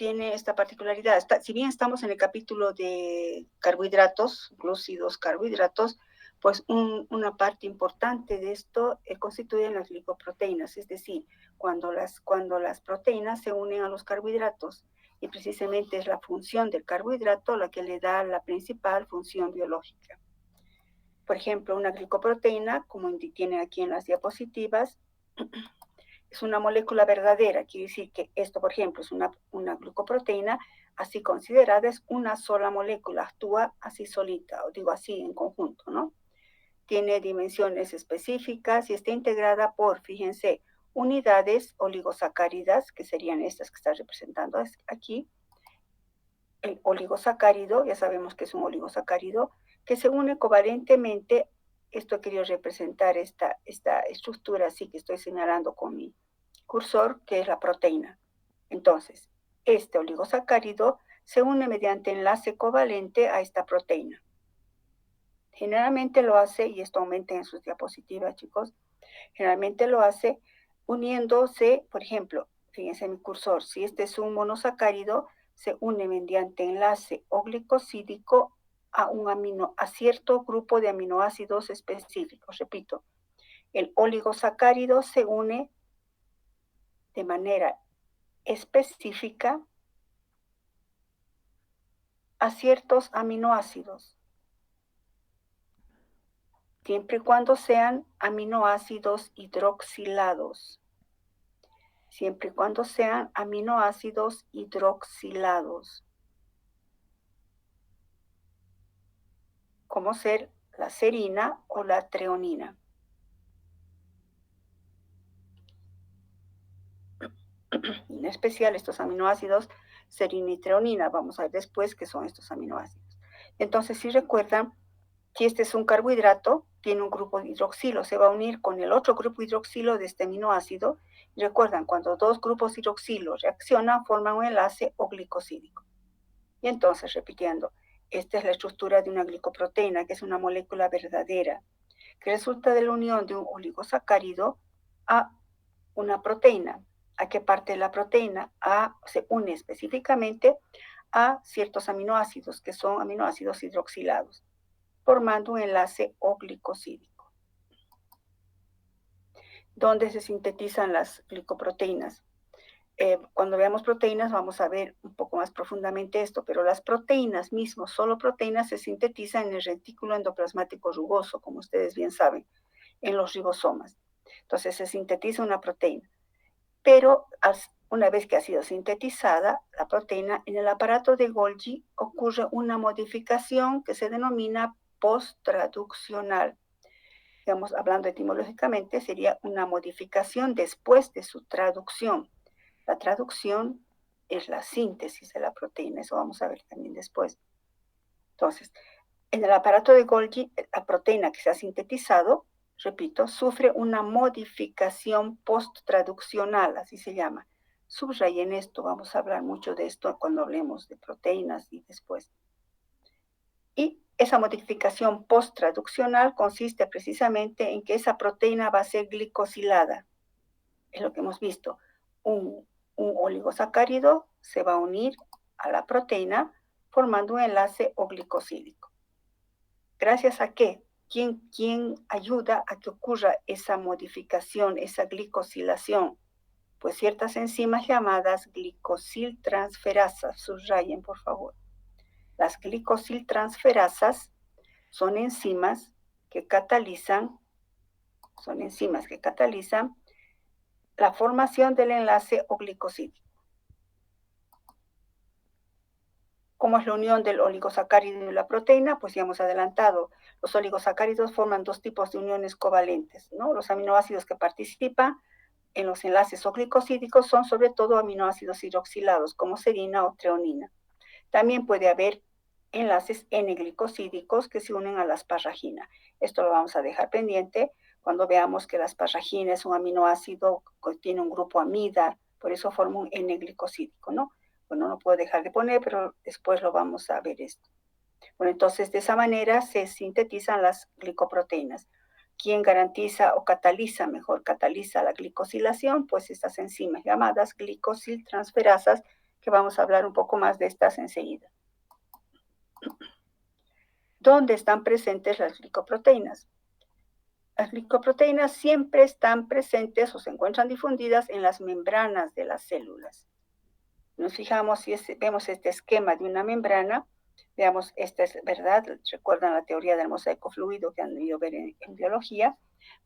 tiene esta particularidad. Si bien estamos en el capítulo de carbohidratos, glúcidos, carbohidratos, pues una parte importante de esto constituyen las glicoproteínas, es decir, cuando las proteínas se unen a los carbohidratos, y precisamente es la función del carbohidrato la que le da la principal función biológica. Por ejemplo, una glicoproteína, como tienen aquí en las diapositivas, es una molécula verdadera, quiere decir que esto, por ejemplo, es una glucoproteína, así considerada es una sola molécula, actúa así solita, o digo así en conjunto, ¿no? Tiene dimensiones específicas y está integrada por, fíjense, unidades oligosacáridas, que serían estas que está representando aquí. El oligosacárido, ya sabemos que es un oligosacárido, que se une covalentemente. Esto quería representar esta estructura así que estoy señalando con mi cursor, que es la proteína. Entonces, este oligosacárido se une mediante enlace covalente a esta proteína. Generalmente lo hace, y esto aumenta en sus diapositivas, chicos, generalmente lo hace uniéndose, por ejemplo, fíjense en mi cursor, si este es un monosacárido, se une mediante enlace oglicosídico a cierto grupo de aminoácidos específicos. Repito, el oligosacárido se une de manera específica a ciertos aminoácidos, siempre y cuando sean aminoácidos hidroxilados. Siempre y cuando sean aminoácidos hidroxilados, como ser la serina o la treonina. En especial estos aminoácidos, serina y treonina. Vamos a ver después qué son estos aminoácidos. Entonces, si recuerdan, si este es un carbohidrato, tiene un grupo de hidroxilo, se va a unir con el otro grupo hidroxilo de este aminoácido. Y recuerdan, cuando dos grupos hidroxilo reaccionan, forman un enlace oglicosídico. Y entonces, repitiendo, esta es la estructura de una glicoproteína, que es una molécula verdadera, que resulta de la unión de un oligosacárido a una proteína. ¿A qué parte de la proteína? Se une específicamente a ciertos aminoácidos, que son aminoácidos hidroxilados, formando un enlace oglicosídico. ¿Dónde se sintetizan las glicoproteínas? Cuando veamos proteínas vamos a ver un poco más profundamente esto, pero las proteínas mismos, solo proteínas, se sintetizan en el retículo endoplasmático rugoso, como ustedes bien saben, en los ribosomas. Entonces se sintetiza una proteína, pero una vez que ha sido sintetizada la proteína, en el aparato de Golgi ocurre una modificación que se denomina posttraduccional. Digamos, hablando etimológicamente, sería una modificación después de su traducción. La traducción es la síntesis de la proteína, eso vamos a ver también después. Entonces, en el aparato de Golgi, la proteína que se ha sintetizado, repito, sufre una modificación post-traduccional, así se llama. Subrayen esto, vamos a hablar mucho de esto cuando hablemos de proteínas y después. Y esa modificación post-traduccional consiste precisamente en que esa proteína va a ser glicosilada. Es lo que hemos visto. Un oligosacárido se va a unir a la proteína formando un enlace oglicosídico. ¿Gracias a qué? ¿Quién ayuda a que ocurra esa modificación, esa glicosilación? Pues ciertas enzimas llamadas glicosiltransferasas. Subrayen, por favor. Las glicosiltransferasas son enzimas que catalizan la formación del enlace oglicosídico. ¿Cómo es la unión del oligosacárido y la proteína? Pues ya hemos adelantado. Los oligosacáridos forman dos tipos de uniones covalentes, ¿no? Los aminoácidos que participan en los enlaces oglicosídicos son sobre todo aminoácidos hidroxilados, como serina o treonina. También puede haber enlaces N-glicosídicos que se unen a la asparragina. Esto lo vamos a dejar pendiente cuando veamos que la asparragina es un aminoácido que tiene un grupo amida, por eso forma un N-glicosídico, ¿no? Bueno, no puedo dejar de poner, pero después lo vamos a ver esto. Bueno, entonces de esa manera se sintetizan las glicoproteínas. ¿Quién garantiza o cataliza la glicosilación? Pues estas enzimas llamadas glicosiltransferasas, que vamos a hablar un poco más de estas enseguida. ¿Dónde están presentes las glicoproteínas? Las glicoproteínas siempre están presentes o se encuentran difundidas en las membranas de las células. Nos fijamos, si vemos este esquema de una membrana, veamos, esta es verdad, recuerdan la teoría del mosaico fluido que han ido a ver en biología,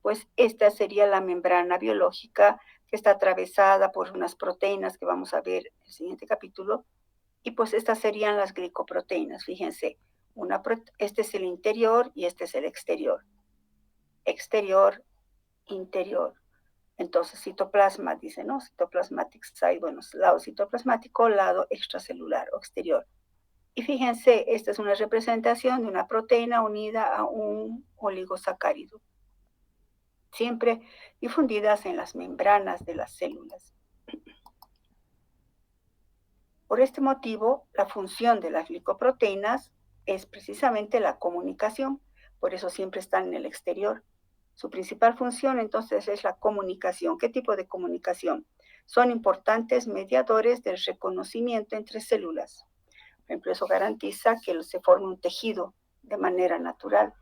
pues esta sería la membrana biológica que está atravesada por unas proteínas que vamos a ver en el siguiente capítulo, y pues estas serían las glicoproteínas. Fíjense, este es el interior y este es el exterior. Exterior, interior. Entonces, citoplasma, dice, ¿no? Cytoplasmatic site, bueno, lado citoplasmático, lado extracelular o exterior. Y fíjense, esta es una representación de una proteína unida a un oligosacárido, siempre difundidas en las membranas de las células. Por este motivo, la función de las glicoproteínas es precisamente la comunicación, por eso siempre están en el exterior. Su principal función entonces es la comunicación. ¿Qué tipo de comunicación? Son importantes mediadores del reconocimiento entre células. Por ejemplo, eso garantiza que se forme un tejido de manera natural.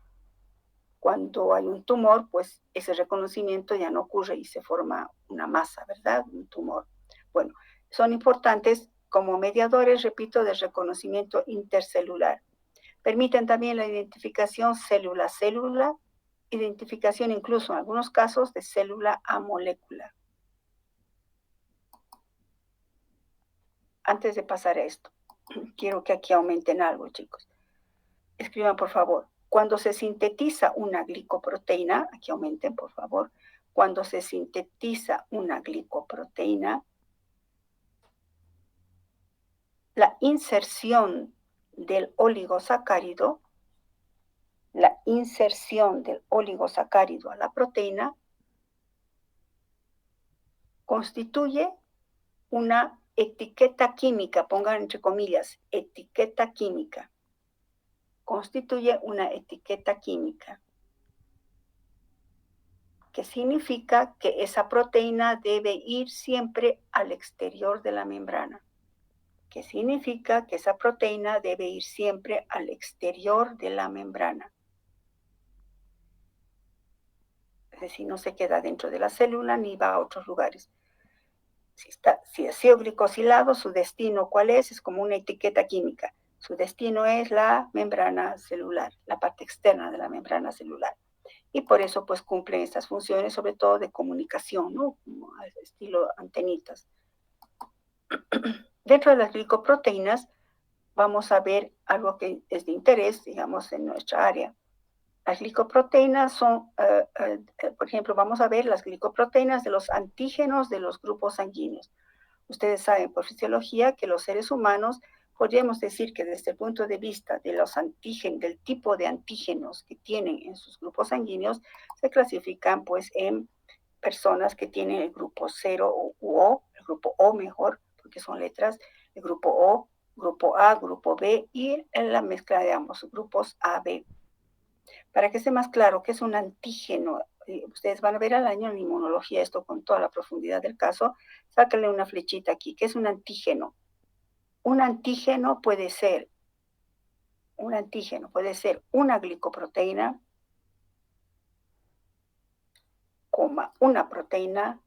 Cuando hay un tumor, pues ese reconocimiento ya no ocurre y se forma una masa, ¿verdad? Un tumor. Bueno, son importantes como mediadores, repito, del reconocimiento intercelular. Permiten también la identificación célula-célula, identificación incluso en algunos casos de célula a molécula. Antes de pasar a esto, quiero que aquí aumenten algo, chicos. Escriban, por favor. Cuando se sintetiza una glicoproteína, aquí aumenten, por favor. Cuando se sintetiza una glicoproteína, la inserción del oligosacárido a la proteína constituye una etiqueta química, pongan entre comillas, etiqueta química. Constituye una etiqueta química, que significa que esa proteína debe ir siempre al exterior de la membrana. Que significa que esa proteína debe ir siempre al exterior de la membrana. Es decir, no se queda dentro de la célula ni va a otros lugares. Si ha sido glicosilado, su destino, ¿cuál es? Es como una etiqueta química. Su destino es la membrana celular, la parte externa de la membrana celular. Y por eso, pues, cumplen estas funciones, sobre todo de comunicación, ¿no? Como al estilo antenitas. Dentro de las glicoproteínas, vamos a ver algo que es de interés, digamos, en nuestra área. Las glicoproteínas son, por ejemplo, vamos a ver las glicoproteínas de los antígenos de los grupos sanguíneos. Ustedes saben por fisiología que los seres humanos podríamos decir que desde el punto de vista de los antígenos, del tipo de antígenos que tienen en sus grupos sanguíneos, se clasifican pues en personas que tienen el grupo 0 u O, el grupo O mejor, porque son letras, el grupo O, grupo A, grupo B y en la mezcla de ambos grupos A-B. Para que sea más claro qué es un antígeno, ustedes van a ver al año en inmunología esto con toda la profundidad del caso, sáquenle una flechita aquí. ¿Qué es un antígeno? Un antígeno puede ser una glicoproteína, una proteína,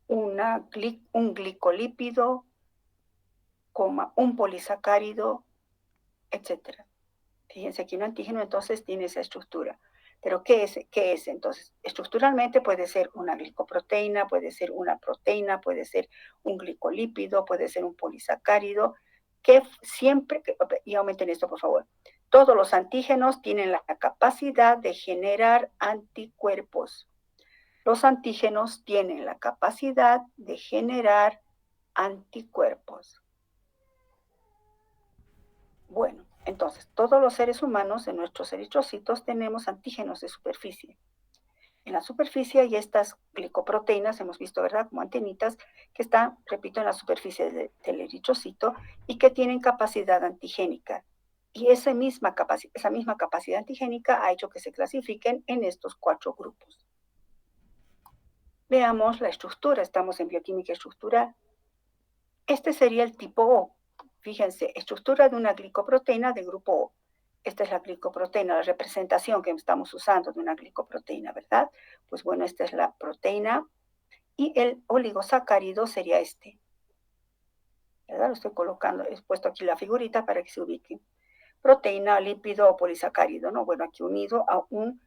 un glicolípido, un polisacárido, etc. Fíjense aquí un antígeno entonces tiene esa estructura. Pero ¿qué es entonces? Estructuralmente puede ser una glicoproteína, puede ser una proteína, puede ser un glicolípido, puede ser un polisacárido, que siempre, y aumenten esto por favor, todos los antígenos tienen la capacidad de generar anticuerpos. Los antígenos tienen la capacidad de generar anticuerpos. Bueno, entonces, todos los seres humanos en nuestros eritrocitos tenemos antígenos de superficie. En la superficie hay estas glicoproteínas, hemos visto, ¿verdad?, como antenitas, que están, repito, en la superficie del eritrocito y que tienen capacidad antigénica. Y esa misma capacidad antigénica ha hecho que se clasifiquen en estos 4 grupos. Veamos la estructura, estamos en bioquímica estructural. Este sería el tipo O. Fíjense, estructura de una glicoproteína de grupo O. Esta es la glicoproteína, la representación que estamos usando de una glicoproteína, ¿verdad? Pues bueno, esta es la proteína y el oligosacárido sería este, ¿verdad? Lo estoy colocando, he puesto aquí la figurita para que se ubiquen. Proteína, lípido o polisacárido, ¿no? Bueno, aquí unido a un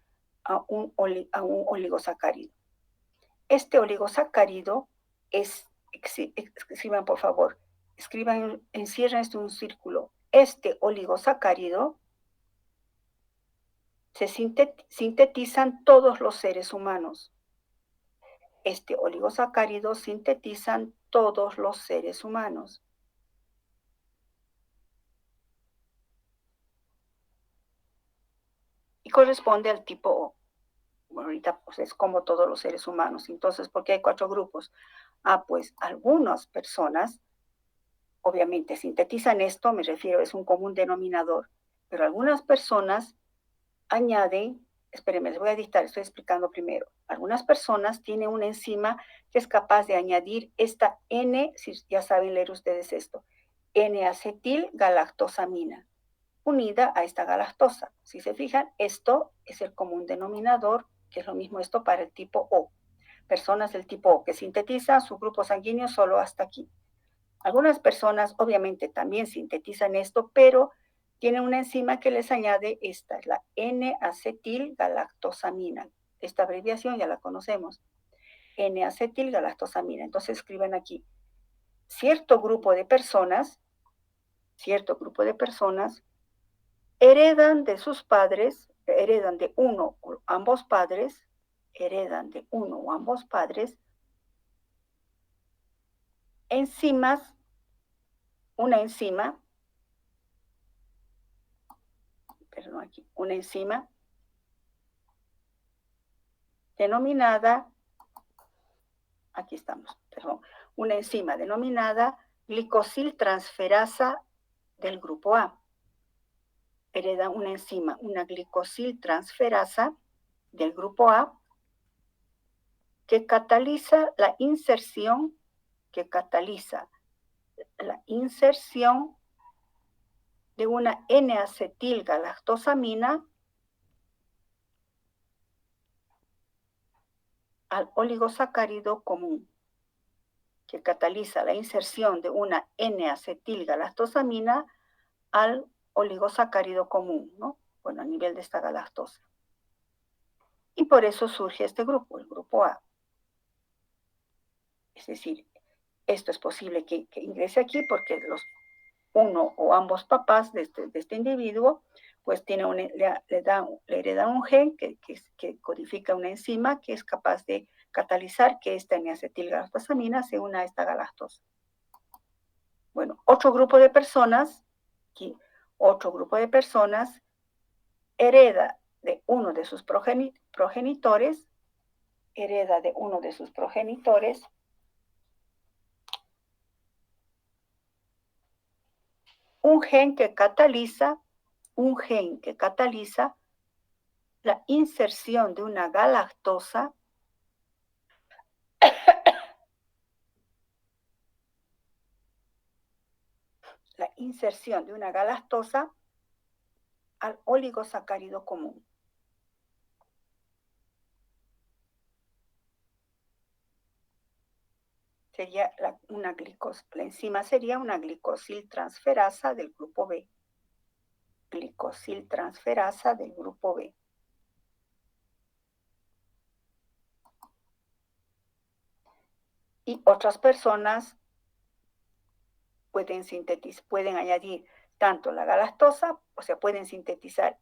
oligosacárido. Este oligosacárido es, escriban por favor, escriban, encierren esto en un círculo. Este oligosacárido se sintetizan todos los seres humanos. Este oligosacárido sintetizan todos los seres humanos. Y corresponde al tipo O. Bueno, ahorita pues es como todos los seres humanos. Entonces, ¿por qué hay 4 grupos? Pues algunas personas obviamente sintetizan esto, me refiero, es un común denominador, pero algunas personas añaden, espérenme, les voy a dictar, estoy explicando primero. Algunas personas tienen una enzima que es capaz de añadir esta si ya saben leer ustedes esto, N-acetilgalactosamina, unida a esta galactosa. Si se fijan, esto es el común denominador, que es lo mismo esto para el tipo O. Personas del tipo O que sintetizan su grupo sanguíneo solo hasta aquí. Algunas personas obviamente también sintetizan esto, pero tienen una enzima que les añade esta, la N-acetilgalactosamina. Esta abreviación ya la conocemos, N-acetilgalactosamina. Entonces escriben aquí, cierto grupo de personas heredan de sus padres, heredan de uno o ambos padres, enzimas, una enzima denominada, aquí estamos, una enzima denominada glicosiltransferasa del grupo A. Hereda una enzima, una glicosiltransferasa del grupo A, que cataliza la inserción de una N-acetilgalactosamina al oligosacárido común, que cataliza la inserción de una N-acetilgalactosamina al oligosacárido común, ¿no? Bueno, a nivel de esta galactosa. Y por eso surge este grupo, el grupo A. Es decir, esto es posible que ingrese aquí porque uno o ambos papás de este individuo pues le heredan un gen que codifica una enzima que es capaz de catalizar que esta N-acetilgalactosamina se una a esta galactosa. Bueno, otro grupo de personas hereda de uno de sus progenitores, un gen que cataliza la inserción de una galactosa al oligosacárido común. Sería la enzima sería una glicosiltransferasa del grupo B. Y otras personas pueden añadir tanto la galactosa, o sea, pueden sintetizar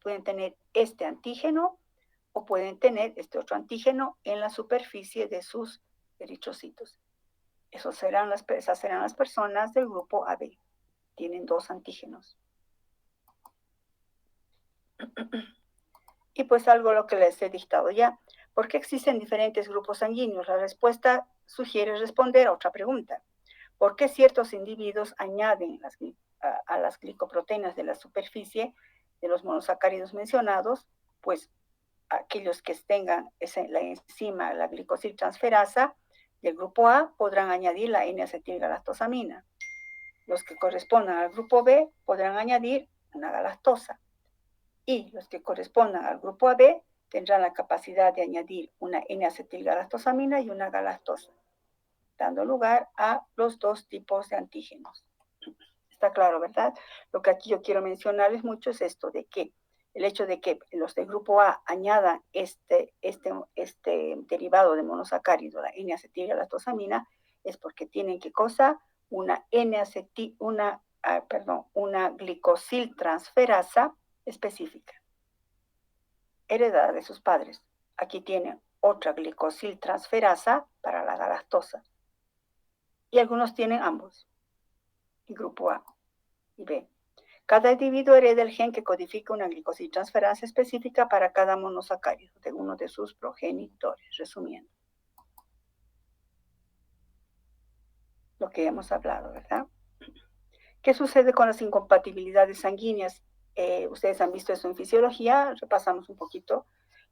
pueden tener este antígeno o pueden tener este otro antígeno en la superficie de sus eritrocitos. Esas serán las personas del grupo AB. Tienen 2 antígenos. Y pues algo lo que les he dictado ya. ¿Por qué existen diferentes grupos sanguíneos? La respuesta sugiere responder a otra pregunta. ¿Por qué ciertos individuos añaden a las glicoproteínas de la superficie de los monosacáridos mencionados? Pues aquellos que tengan la enzima, la glicosiltransferasa, del grupo A podrán añadir la N-acetilgalactosamina. Los que correspondan al grupo B podrán añadir una galactosa. Y los que correspondan al grupo AB tendrán la capacidad de añadir una N-acetilgalactosamina y una galactosa, dando lugar a los dos tipos de antígenos. Está claro, ¿verdad? Lo que aquí yo quiero mencionarles mucho es esto, de que el hecho de que los del grupo A añadan este derivado de monosacárido, la N-acetilgalactosamina, es porque tienen ¿qué cosa? Una glicosiltransferasa específica, heredada de sus padres. Aquí tienen otra glicosiltransferasa para la galactosa. Y algunos tienen ambos, el grupo A y B. Cada individuo hereda el gen que codifica una glicosiltransferasa específica para cada monosacárido de uno de sus progenitores, resumiendo lo que hemos hablado, ¿verdad? ¿Qué sucede con las incompatibilidades sanguíneas? Ustedes han visto eso en fisiología, repasamos un poquito.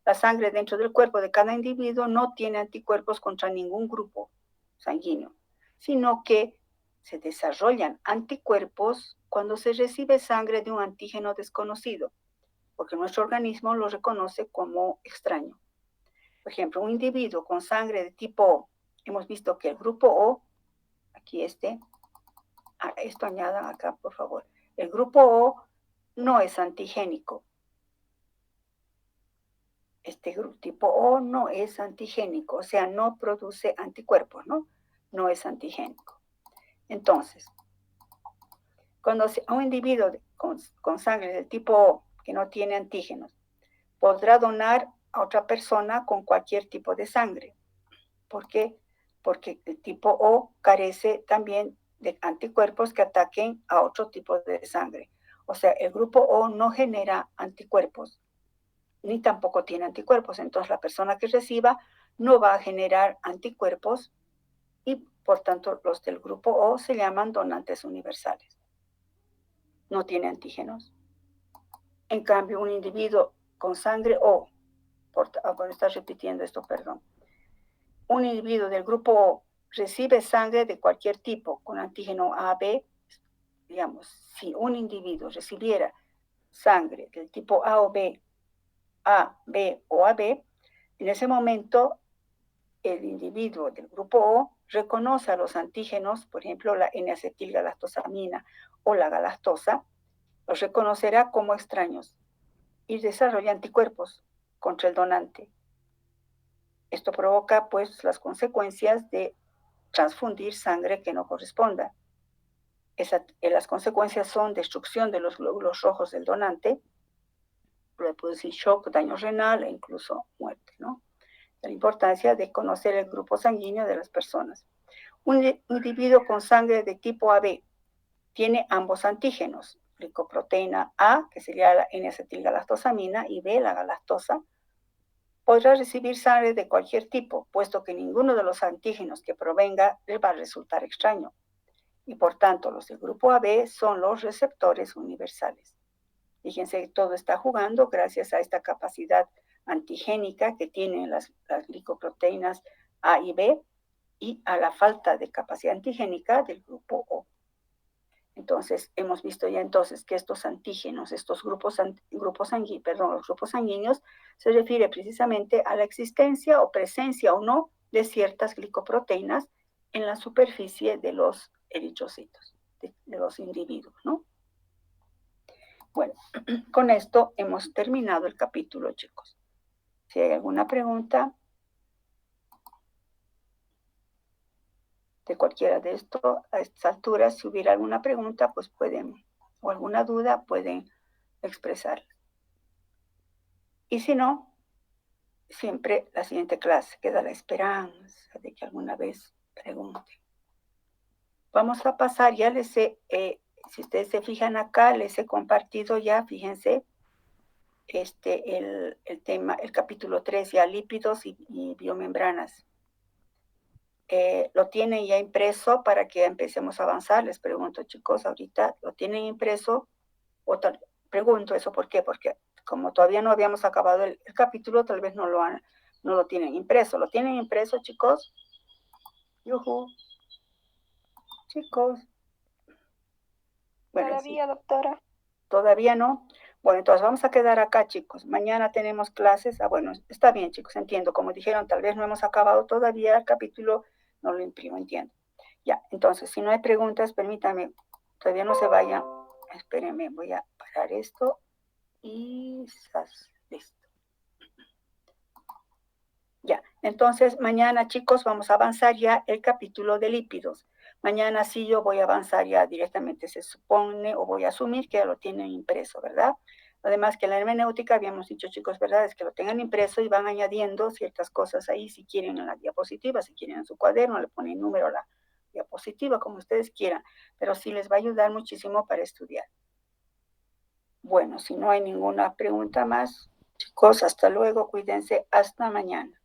La sangre dentro del cuerpo de cada individuo no tiene anticuerpos contra ningún grupo sanguíneo, sino que se desarrollan anticuerpos cuando se recibe sangre de un antígeno desconocido, porque nuestro organismo lo reconoce como extraño. Por ejemplo, un individuo con sangre de tipo O, hemos visto que el grupo O, aquí esto añadan acá, por favor, el grupo O no es antigénico. Este grupo tipo O no es antigénico, o sea, no produce anticuerpos, ¿no? No es antigénico. Entonces, cuando un individuo con sangre del tipo O, que no tiene antígenos, podrá donar a otra persona con cualquier tipo de sangre. ¿Por qué? Porque el tipo O carece también de anticuerpos que ataquen a otro tipo de sangre. O sea, el grupo O no genera anticuerpos, ni tampoco tiene anticuerpos. Entonces, la persona que reciba no va a generar anticuerpos y, por tanto, los del grupo O se llaman donantes universales. No tiene antígenos. En cambio, un individuo con sangre O, por estar repitiendo esto, perdón, un individuo del grupo O recibe sangre de cualquier tipo con antígeno AB, digamos, si un individuo recibiera sangre del tipo A o B, A, B o AB, en ese momento el individuo del grupo O reconoce a los antígenos, por ejemplo, la N-acetilgalactosamina o la galactosa, los reconocerá como extraños y desarrolla anticuerpos contra el donante. Esto provoca, pues, las consecuencias de transfundir sangre que no corresponda. Las consecuencias son destrucción de los glóbulos rojos del donante, puede producir shock, daño renal e incluso muerte, ¿no? La importancia de conocer el grupo sanguíneo de las personas. Un individuo con sangre de tipo AB tiene ambos antígenos, glicoproteína A, que sería la N-acetilgalactosamina, y B, la galactosa. Podrá recibir sangre de cualquier tipo, puesto que ninguno de los antígenos que provenga le va a resultar extraño. Y por tanto, los del grupo AB son los receptores universales. Fíjense que todo está jugando gracias a esta capacidad antigénica que tienen las glicoproteínas A y B y a la falta de capacidad antigénica del grupo O. Entonces, hemos visto ya entonces que estos antígenos, estos grupos sanguíneos, se refiere precisamente a la existencia o presencia o no de ciertas glicoproteínas en la superficie de los eritrocitos, de los individuos, ¿no? Bueno, con esto hemos terminado el capítulo, chicos. Si hay alguna pregunta de cualquiera de esto, a estas alturas, si hubiera alguna pregunta, pues pueden, o alguna duda, pueden expresarla. Y si no, siempre la siguiente clase queda la esperanza de que alguna vez pregunten. Vamos a pasar, ya les he, si ustedes se fijan acá, les he compartido ya, fíjense, el tema, el capítulo 3, ya lípidos y biomembranas. Lo tienen ya impreso para que empecemos a avanzar. Les pregunto, chicos, ahorita lo tienen impreso. Pregunto eso, ¿por qué? Porque como todavía no habíamos acabado el capítulo, tal vez no lo tienen impreso. ¿Lo tienen impreso, chicos? Yujú, chicos. Bueno, sí, Todavía, doctora. todavía no. Bueno, entonces vamos a quedar acá, chicos. Mañana tenemos clases. Ah, bueno, está bien, chicos, entiendo. Como dijeron, tal vez no hemos acabado todavía el capítulo, no lo imprimo, entiendo. Ya, entonces, si no hay preguntas, permítame, todavía no se vayan. Espérenme, voy a parar esto y listo. Ya, entonces mañana, chicos, vamos a avanzar ya el capítulo de lípidos. Mañana sí yo voy a avanzar ya directamente, se supone, o voy a asumir que ya lo tienen impreso, ¿verdad? Además que en la hermenéutica habíamos dicho, chicos, ¿verdad? Es que lo tengan impreso y van añadiendo ciertas cosas ahí, si quieren en la diapositiva, si quieren en su cuaderno, le ponen número a la diapositiva, como ustedes quieran, pero sí les va a ayudar muchísimo para estudiar. Bueno, si no hay ninguna pregunta más, chicos, hasta luego, cuídense, hasta mañana.